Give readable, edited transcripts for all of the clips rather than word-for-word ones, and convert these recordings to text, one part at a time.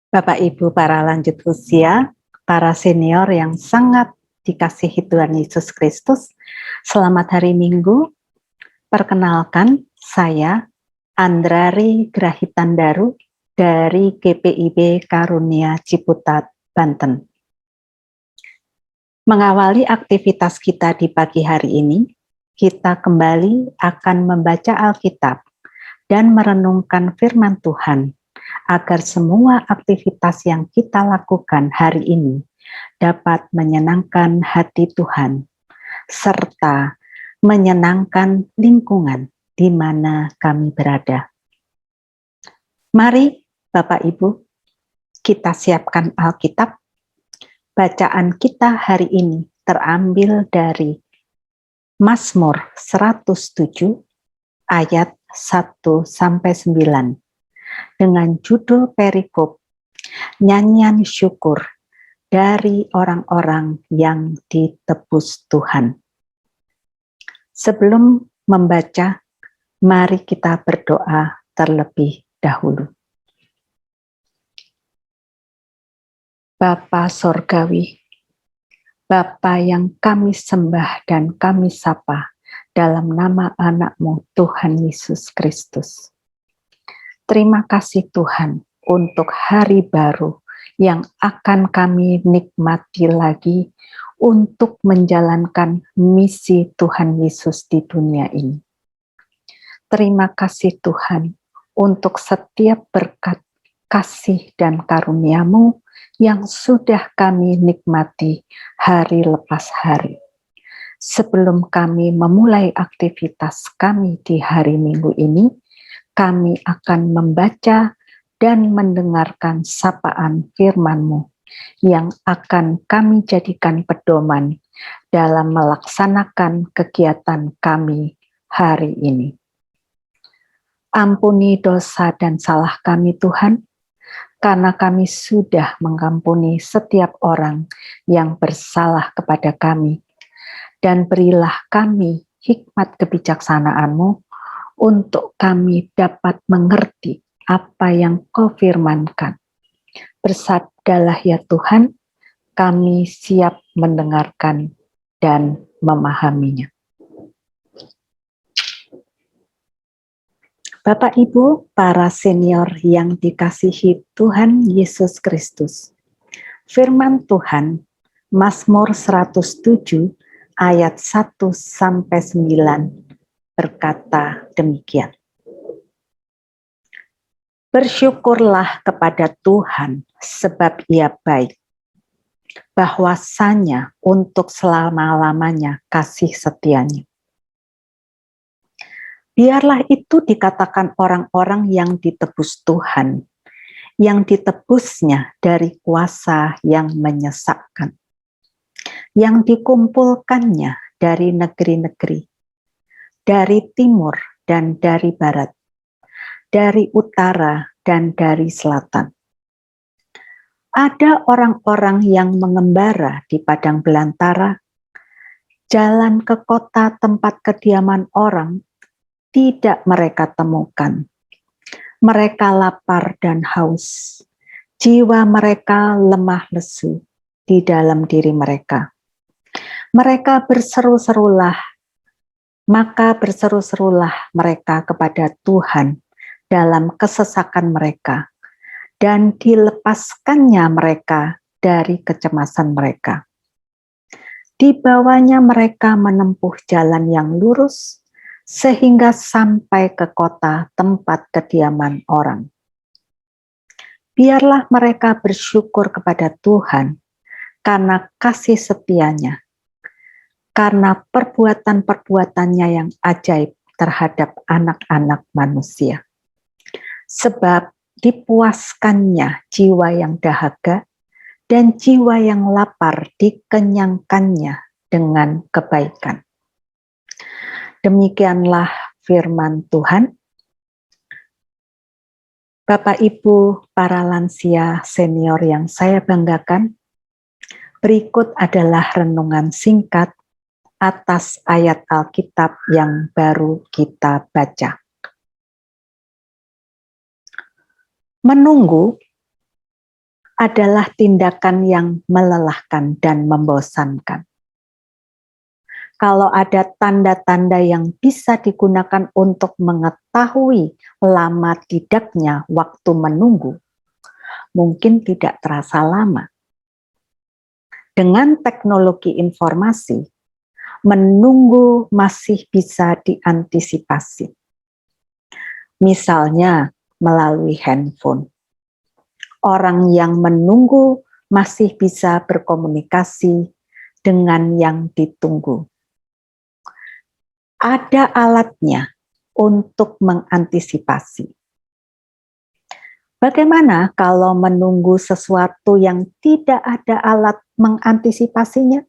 Bapak Ibu para lanjut usia, para senior yang sangat dikasihi Tuhan Yesus Kristus, selamat hari Minggu. Perkenalkan, saya Andrari Grahitandaru dari GPIB Karunia Ciputat, Banten. Mengawali aktivitas kita di pagi hari ini, kita kembali akan membaca Alkitab dan merenungkan firman Tuhan, agar semua aktivitas yang kita lakukan hari ini dapat menyenangkan hati Tuhan, serta menyenangkan lingkungan di mana kami berada. Mari Bapak Ibu, kita siapkan Alkitab. Bacaan kita hari ini terambil dari Mazmur 107 ayat 1-9 dengan judul perikop nyanyian syukur dari orang-orang yang ditebus Tuhan. Sebelum membaca, mari kita berdoa terlebih dahulu. Bapa Sorgawi, Bapa yang kami sembah dan kami sapa dalam nama anak-Mu Tuhan Yesus Kristus. Terima kasih Tuhan untuk hari baru yang akan kami nikmati lagi untuk menjalankan misi Tuhan Yesus di dunia ini. Terima kasih Tuhan untuk setiap berkat, kasih dan karunia-Mu yang sudah kami nikmati hari lepas hari. Sebelum kami memulai aktivitas kami di hari Minggu ini, kami akan membaca dan mendengarkan sapaan firman-Mu yang akan kami jadikan pedoman dalam melaksanakan kegiatan kami hari ini. Ampuni dosa dan salah kami Tuhan, karena kami sudah mengampuni setiap orang yang bersalah kepada kami, dan berilah kami hikmat kebijaksanaan-Mu untuk kami dapat mengerti apa yang Kau firmankan. Bersabdalah ya Tuhan, kami siap mendengarkan dan memahaminya. Bapak Ibu, para senior yang dikasihi Tuhan Yesus Kristus. Firman Tuhan, Mazmur 107 ayat 1-9 berkata demikian. Bersyukurlah kepada Tuhan sebab Ia baik, bahwasanya untuk selama-lamanya kasih setia-Nya. Biarlah itu dikatakan orang-orang yang ditebus Tuhan, yang ditebusnya dari kuasa yang menyesakkan, yang dikumpulkannya dari negeri-negeri, dari timur dan dari barat, dari utara dan dari selatan. Ada orang-orang yang mengembara di padang belantara, jalan ke kota tempat kediaman orang, tidak mereka temukan. Mereka lapar dan haus, jiwa mereka lemah lesu di dalam diri mereka. Mereka maka berseru-serulah mereka kepada Tuhan dalam kesesakan mereka, dan dilepaskannya mereka dari kecemasan mereka. Dibawanya mereka menempuh jalan yang lurus, sehingga sampai ke kota tempat kediaman orang. Biarlah mereka bersyukur kepada Tuhan karena kasih setia-Nya, karena perbuatan-perbuatannya yang ajaib terhadap anak-anak manusia. Sebab dipuaskannya jiwa yang dahaga dan jiwa yang lapar dikenyangkannya dengan kebaikan. Demikianlah firman Tuhan. Bapak Ibu para lansia senior yang saya banggakan, berikut adalah renungan singkat atas ayat Alkitab yang baru kita baca. Menunggu adalah tindakan yang melelahkan dan membosankan. Kalau ada tanda-tanda yang bisa digunakan untuk mengetahui lama tidaknya waktu menunggu, mungkin tidak terasa lama. Dengan teknologi informasi, menunggu masih bisa diantisipasi. Misalnya melalui handphone. Orang yang menunggu masih bisa berkomunikasi dengan yang ditunggu. Ada alatnya untuk mengantisipasi. Bagaimana kalau menunggu sesuatu yang tidak ada alat mengantisipasinya?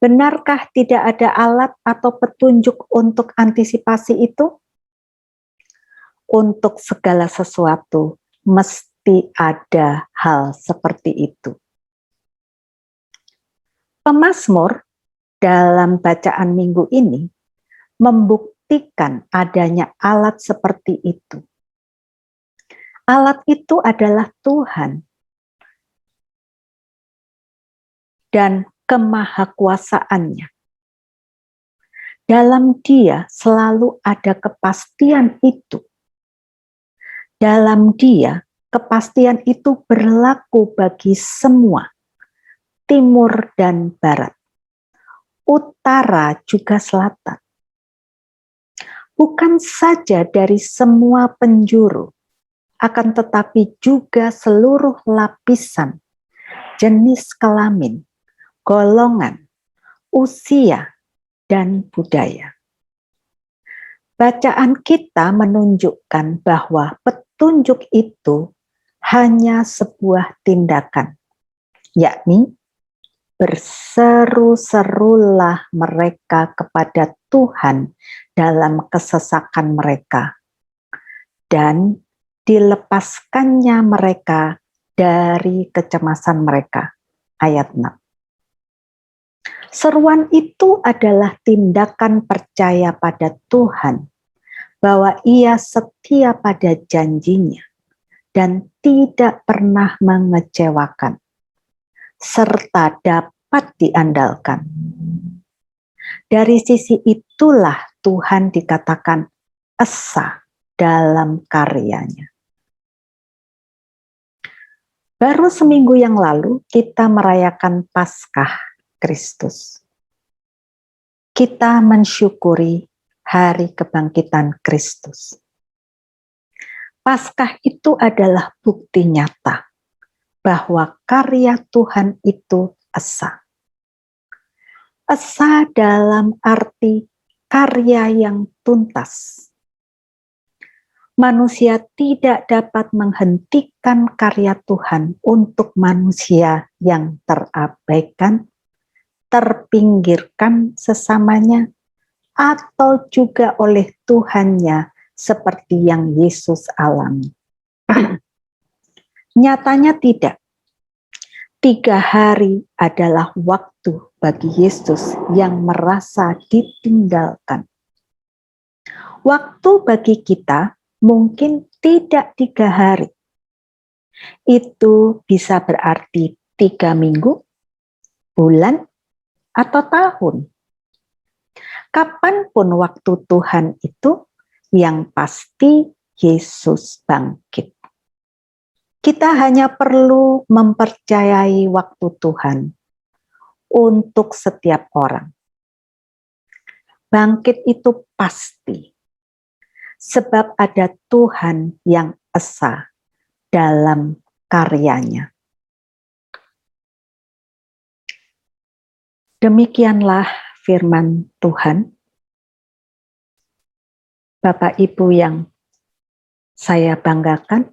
Benarkah tidak ada alat atau petunjuk untuk antisipasi itu? Untuk segala sesuatu mesti ada hal seperti itu. Pemazmur dalam bacaan minggu ini membuktikan adanya alat seperti itu. Alat itu adalah Tuhan dan kemahakuasaannya. Dalam Dia selalu ada kepastian itu. Dalam Dia, kepastian itu berlaku bagi semua, timur dan barat, utara juga selatan. Bukan saja dari semua penjuru, akan tetapi juga seluruh lapisan, jenis kelamin, golongan, usia, dan budaya. Bacaan kita menunjukkan bahwa petunjuk itu hanya sebuah tindakan, yakni berseru-serulah mereka kepada Tuhan dalam kesesakan mereka, dan dilepaskannya mereka dari kecemasan mereka. Ayat 6. Seruan itu adalah tindakan percaya pada Tuhan, bahwa Ia setia pada janjinya dan tidak pernah mengecewakan, serta dapat diandalkan. Dari sisi itulah Tuhan dikatakan esa dalam karyanya. Baru seminggu yang lalu kita merayakan Paskah Kristus. Kita mensyukuri hari kebangkitan Kristus. Paskah itu adalah bukti nyata bahwa karya Tuhan itu esa. Esa dalam arti karya yang tuntas. Manusia tidak dapat menghentikan karya Tuhan untuk manusia yang terabaikan, terpinggirkan sesamanya, atau juga oleh Tuhannya seperti yang Yesus alami. Nyatanya tidak. 3 hari adalah waktu bagi Yesus yang merasa ditinggalkan. Waktu bagi kita mungkin tidak 3 hari. Itu bisa berarti 3 minggu, bulan, atau tahun. Kapanpun waktu Tuhan itu, yang pasti Yesus bangkit. Kita hanya perlu mempercayai waktu Tuhan untuk setiap orang. Bangkit itu pasti, sebab ada Tuhan yang esa dalam karyanya. Demikianlah firman Tuhan. Bapak Ibu yang saya banggakan,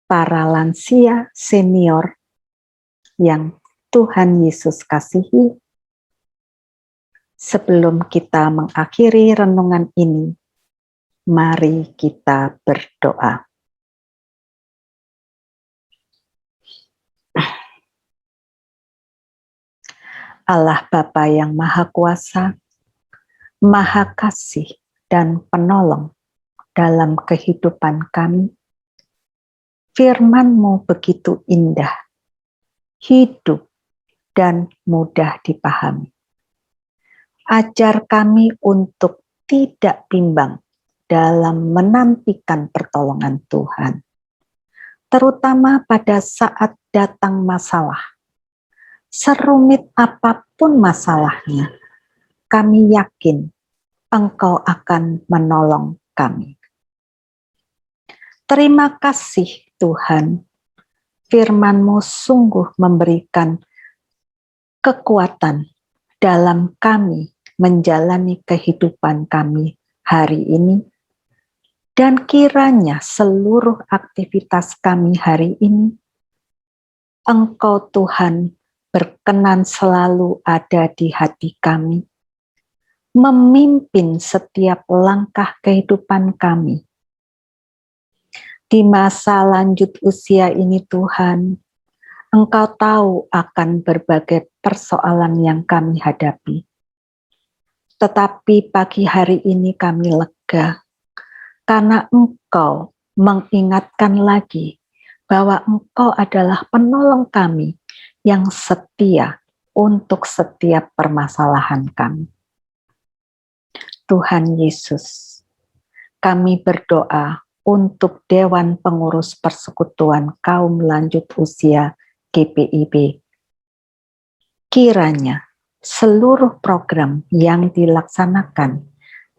para lansia senior yang Tuhan Yesus kasihi, sebelum kita mengakhiri renungan ini, mari kita berdoa. Allah Bapa yang Maha Kuasa, Maha Kasih dan Penolong dalam kehidupan kami, Firman-Mu begitu indah, hidup, dan mudah dipahami. Ajar kami untuk tidak bimbang dalam menantikan pertolongan Tuhan, terutama pada saat datang masalah. Serumit apapun masalahnya, kami yakin Engkau akan menolong kami. Terima kasih Tuhan, firman-Mu sungguh memberikan kekuatan dalam kami menjalani kehidupan kami hari ini, dan kiranya seluruh aktivitas kami hari ini, Engkau Tuhan berkenan selalu ada di hati kami, memimpin setiap langkah kehidupan kami. Di masa lanjut usia ini Tuhan, Engkau tahu akan berbagai persoalan yang kami hadapi. Tetapi pagi hari ini kami lega, karena Engkau mengingatkan lagi bahwa Engkau adalah penolong kami yang setia untuk setiap permasalahan kami. Tuhan Yesus, kami berdoa untuk Dewan Pengurus Persekutuan Kaum Lanjut Usia GPIB. Kiranya seluruh program yang dilaksanakan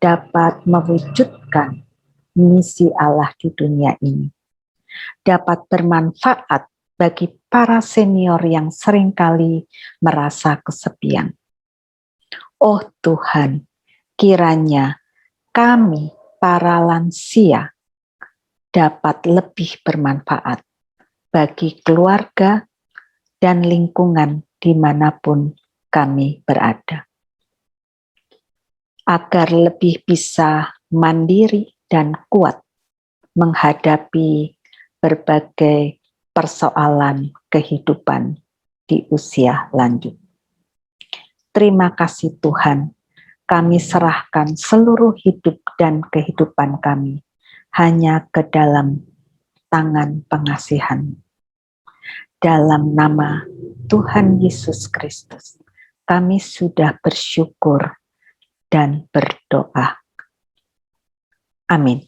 dapat mewujudkan misi Allah di dunia ini, dapat bermanfaat bagi para senior yang seringkali merasa kesepian. Oh Tuhan, kiranya kami para lansia dapat lebih bermanfaat bagi keluarga dan lingkungan dimanapun kami berada. Agar lebih bisa mandiri dan kuat menghadapi berbagai persoalan kehidupan di usia lanjut. Terima kasih Tuhan, kami serahkan seluruh hidup dan kehidupan kami hanya ke dalam tangan pengasihan. Dalam nama Tuhan Yesus Kristus, kami sudah bersyukur dan berdoa. Amin.